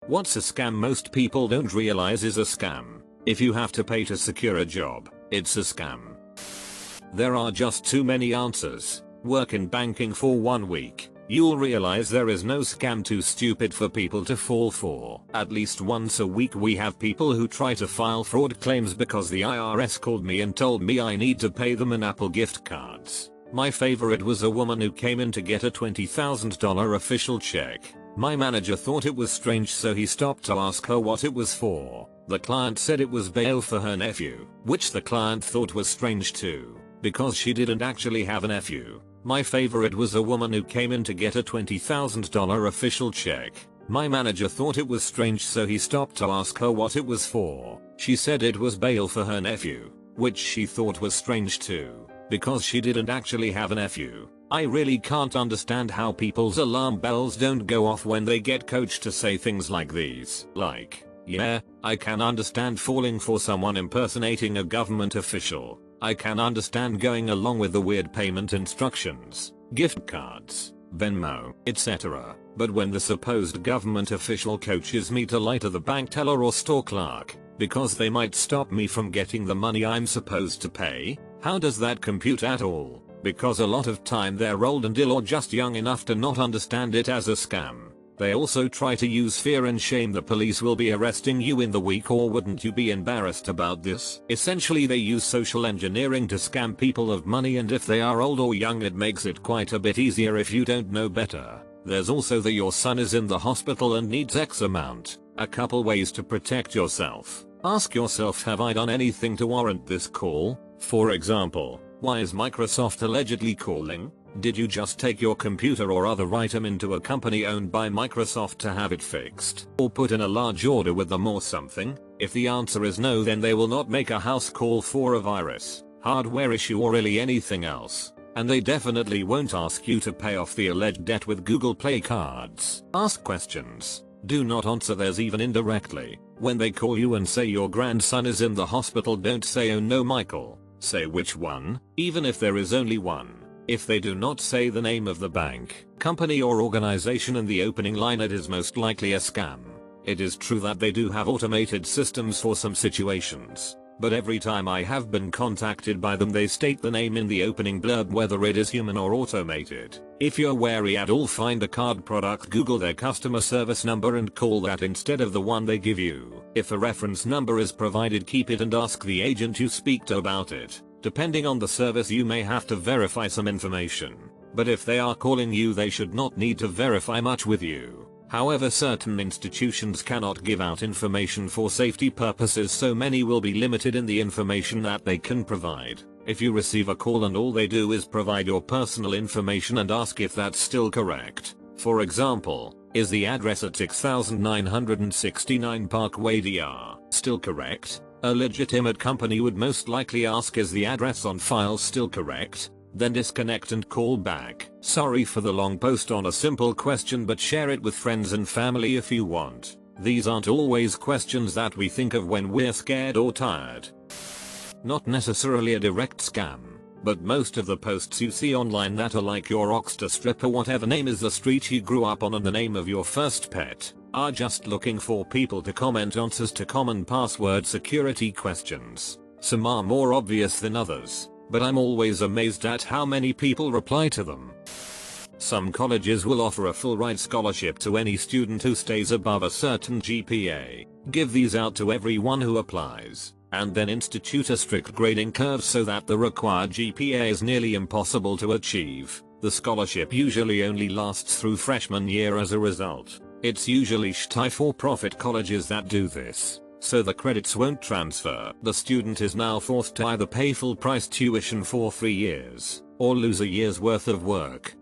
What's a scam? Most people don't realize is a scam. If you have to pay to secure a job, it's a scam. There are just too many answers. Work in banking for 1 week. You'll realize there is no scam too stupid for people to fall for. At least once a week we have people who try to file fraud claims because the IRS called me and told me I need to pay them in Apple gift cards. My favorite was a woman who came in to get a $20,000 official check. My manager thought it was strange, so he stopped to ask her what it was for. The client said it was bail for her nephew, which the client thought was strange too, because she didn't actually have a nephew. My favorite was a woman who came in to get a $20,000 official check. My manager thought it was strange, so he stopped to ask her what it was for. She said it was bail for her nephew, which she thought was strange too, because she didn't actually have a nephew. I really can't understand how people's alarm bells don't go off when they get coached to say things like these. Like, yeah, I can understand falling for someone impersonating a government official. I can understand going along with the weird payment instructions, gift cards, Venmo, etc. But when the supposed government official coaches me to lie to the bank teller or store clerk, because they might stop me from getting the money I'm supposed to pay, how does that compute at all? Because a lot of time they're old and ill or just young enough to not understand it as a scam. They also try to use fear and shame. The police will be arresting you in the week, or wouldn't you be embarrassed about this? Essentially they use social engineering to scam people of money, and if they are old or young it makes it quite a bit easier if you don't know better. There's also the your son is in the hospital and needs X amount. A couple ways to protect yourself. Ask yourself, have I done anything to warrant this call? For example, why is Microsoft allegedly calling? Did you just take your computer or other item into a company owned by Microsoft to have it fixed? Or put in a large order with them or something? If the answer is no, then they will not make a house call for a virus, hardware issue, or really anything else. And they definitely won't ask you to pay off the alleged debt with Google Play cards. Ask questions. Do not answer theirs even indirectly. When they call you and say your grandson is in the hospital, don't say oh no Michael. Say which one, even if there is only one. If they do not say the name of the bank, company or organization in the opening line, it is most likely a scam. It is true that they do have automated systems for some situations, but every time I have been contacted by them they state the name in the opening blurb, whether it is human or automated. If you're wary at all, find a card product, Google their customer service number and call that instead of the one they give you. If a reference number is provided, keep it and ask the agent you speak to about it. Depending on the service you may have to verify some information, but if they are calling you they should not need to verify much with you. However, certain institutions cannot give out information for safety purposes, so many will be limited in the information that they can provide. If you receive a call and all they do is provide your personal information and ask if that's still correct. For example, is the address at 6969 Parkway DR still correct? A legitimate company would most likely ask, is the address on file still correct? Then disconnect and call back. Sorry for the long post on a simple question, but share it with friends and family if you want. These aren't always questions that we think of when we're scared or tired. Not necessarily a direct scam, but most of the posts you see online that are like your Rockstar strip or whatever name is the street you grew up on and the name of your first pet, are just looking for people to comment answers to common password security questions. Some are more obvious than others, but I'm always amazed at how many people reply to them. Some colleges will offer a Fullride scholarship to any student who stays above a certain GPA, give these out to everyone who applies, and then institute a strict grading curve so that the required GPA is nearly impossible to achieve. The scholarship usually only lasts through freshman year as a result. It's usually shy for-profit colleges that do this, so the credits won't transfer. The student is now forced to either pay full price tuition for 3 years, or lose a year's worth of work.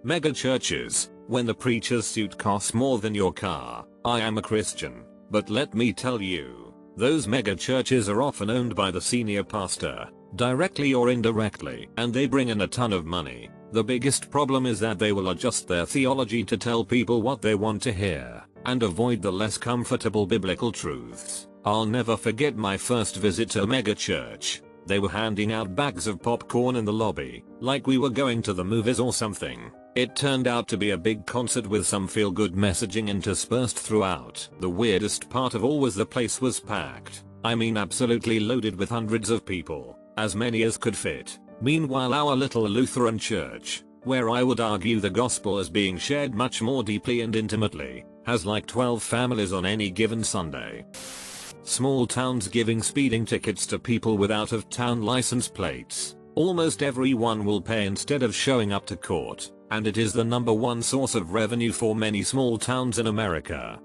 Mega churches, when the preacher's suit costs more than your car. I am a Christian, but let me tell you, those mega churches are often owned by the senior pastor, directly or indirectly, and they bring in a ton of money. The biggest problem is that they will adjust their theology to tell people what they want to hear, and avoid the less comfortable biblical truths. I'll never forget my first visit to a mega church. They were handing out bags of popcorn in the lobby, like we were going to the movies or something. It turned out to be a big concert with some feel-good messaging interspersed throughout. The weirdest part of all was the place was packed. I mean absolutely loaded with hundreds of people, as many as could fit. Meanwhile our little Lutheran church, where I would argue the gospel is being shared much more deeply and intimately, has like 12 families on any given Sunday. Small towns giving speeding tickets to people with out-of-town license plates. Almost everyone will pay instead of showing up to court, and it is the #1 source of revenue for many small towns in America.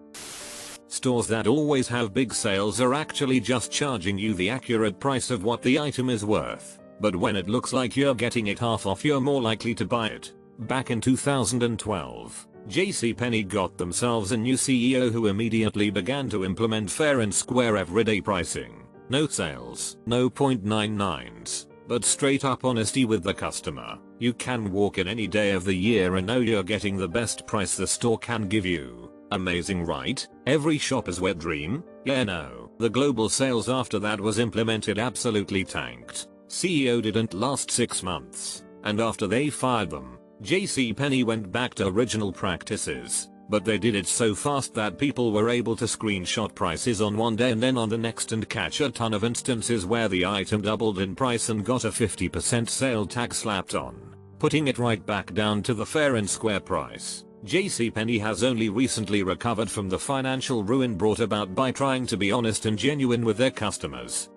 Stores that always have big sales are actually just charging you the accurate price of what the item is worth, but when it looks like you're getting it half off you're more likely to buy it. Back in 2012, JCPenney got themselves a new CEO who immediately began to implement fair and square everyday pricing. No sales, no .99s, but straight up honesty with the customer. You can walk in any day of the year and know you're getting the best price the store can give you. Amazing, right? Every shopper's wet dream? Yeah, no. The global sales after that was implemented absolutely tanked. CEO didn't last 6 months, and after they fired them, JCPenney went back to original practices, but they did it so fast that people were able to screenshot prices on one day and then on the next and catch a ton of instances where the item doubled in price and got a 50% sale tag slapped on, putting it right back down to the fair and square price. JCPenney has only recently recovered from the financial ruin brought about by trying to be honest and genuine with their customers.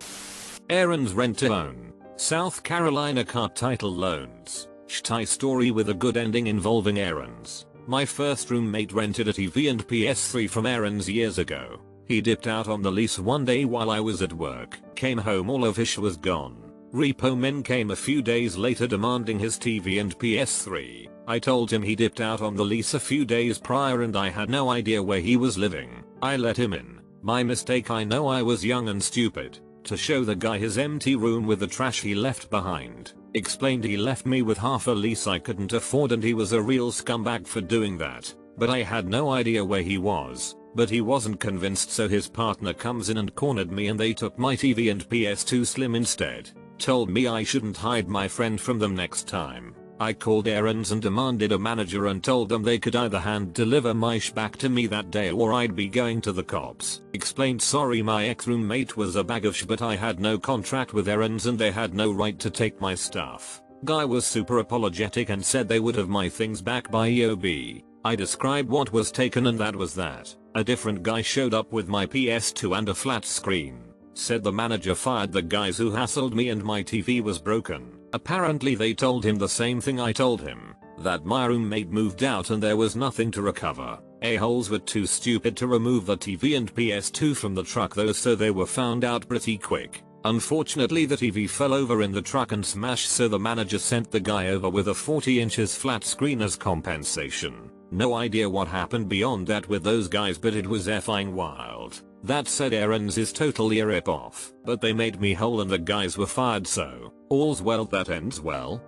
Aaron's rent to own. South Carolina car title loans. Shitty story with a good ending involving Aaron's. My first roommate rented a TV and PS3 from Aaron's years ago. He dipped out on the lease one day while I was at work. Came home, all of his shit was gone. Repo men came a few days later demanding his TV and PS3. I told him he dipped out on the lease a few days prior and I had no idea where he was living. I let him in. My mistake, I know, I was young and stupid. To show the guy his empty room with the trash he left behind. Explained he left me with half a lease I couldn't afford and he was a real scumbag for doing that. But I had no idea where he was. But he wasn't convinced, so his partner comes in and cornered me and they took my TV and PS2 Slim instead. Told me I shouldn't hide my friend from them next time. I called Aaron's and demanded a manager and told them they could either hand deliver my sh back to me that day or I'd be going to the cops. Explained sorry, my ex-roommate was a bag of sh but I had no contract with Aaron's and they had no right to take my stuff. Guy was super apologetic and said they would have my things back by EOB. I described what was taken and that was that. A different guy showed up with my PS2 and a flat screen. Said the manager fired the guys who hassled me and my TV was broken. Apparently they told him the same thing I told him, that my roommate moved out and there was nothing to recover. A-holes were too stupid to remove the TV and PS2 from the truck though, so they were found out pretty quick. Unfortunately the TV fell over in the truck and smashed, so the manager sent the guy over with a 40 inches flat screen as compensation. No idea what happened beyond that with those guys, but it was effing wild. That said, Aaron's is totally a rip-off, but they made me whole and the guys were fired, so all's well that ends well.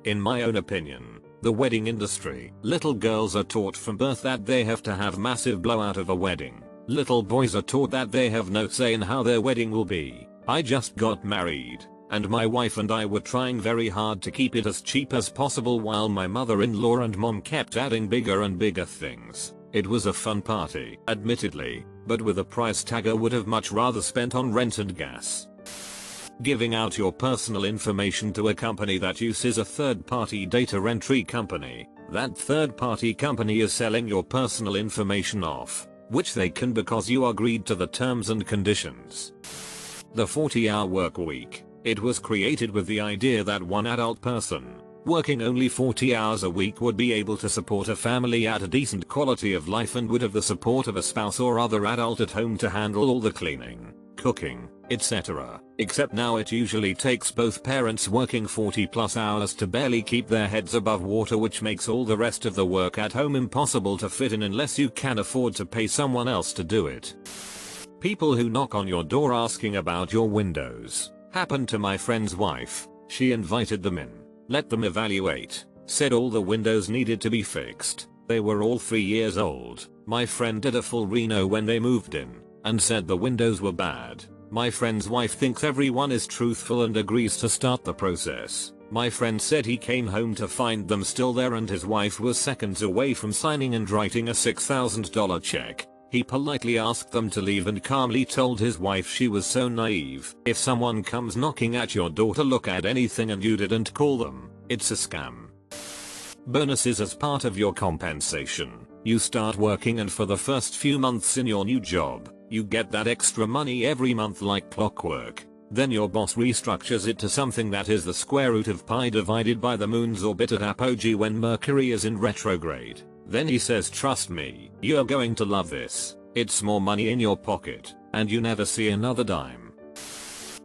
In my own opinion, the wedding industry. Little girls are taught from birth that they have to have massive blowout of a wedding. Little boys are taught that they have no say in how their wedding will be. I just got married, and my wife and I were trying very hard to keep it as cheap as possible while my mother-in-law and mom kept adding bigger and bigger things. It was a fun party, admittedly, but with a price tag I would have much rather spent on rent and gas. Giving out your personal information to a company that uses a third-party data entry company. That third-party company is selling your personal information off, which they can because you agreed to the terms and conditions. The 40-hour work week. It was created with the idea that one adult person, working only 40 hours a week, would be able to support a family at a decent quality of life and would have the support of a spouse or other adult at home to handle all the cleaning, cooking, etc. Except now it usually takes both parents working 40+ hours to barely keep their heads above water, which makes all the rest of the work at home impossible to fit in unless you can afford to pay someone else to do it. People who knock on your door asking about your windows. Happened to my friend's wife. She invited them in, let them evaluate, said all the windows needed to be fixed. They were all 3 years old. My friend did a full reno when they moved in, and said the windows were bad. My friend's wife thinks everyone is truthful and agrees to start the process. My friend said he came home to find them still there and his wife was seconds away from signing and writing a $6,000 check. He politely asked them to leave and calmly told his wife she was so naive. If someone comes knocking at your door to look at anything and you didn't call them, it's a scam. Bonuses as part of your compensation. You start working and for the first few months in your new job, you get that extra money every month like clockwork. Then your boss restructures it to something that is the square root of pi divided by the moon's orbit at apogee when Mercury is in retrograde. Then he says, trust me, you're going to love this. It's more money in your pocket, and you never see another dime.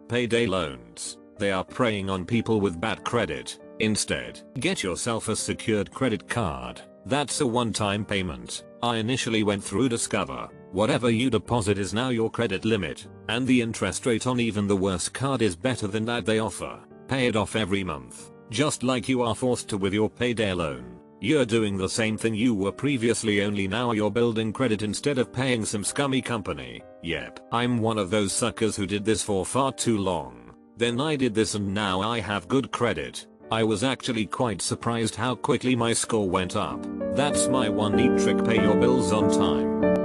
Payday loans. They are preying on people with bad credit. Instead, get yourself a secured credit card. That's a one-time payment. I initially went through Discover. Whatever you deposit is now your credit limit, and the interest rate on even the worst card is better than that they offer. Pay it off every month, just like you are forced to with your payday loan. You're doing the same thing you were previously, only now you're building credit instead of paying some scummy company. Yep, I'm one of those suckers who did this for far too long. Then I did this and now I have good credit. I was actually quite surprised how quickly my score went up. That's my one neat trick: pay your bills on time.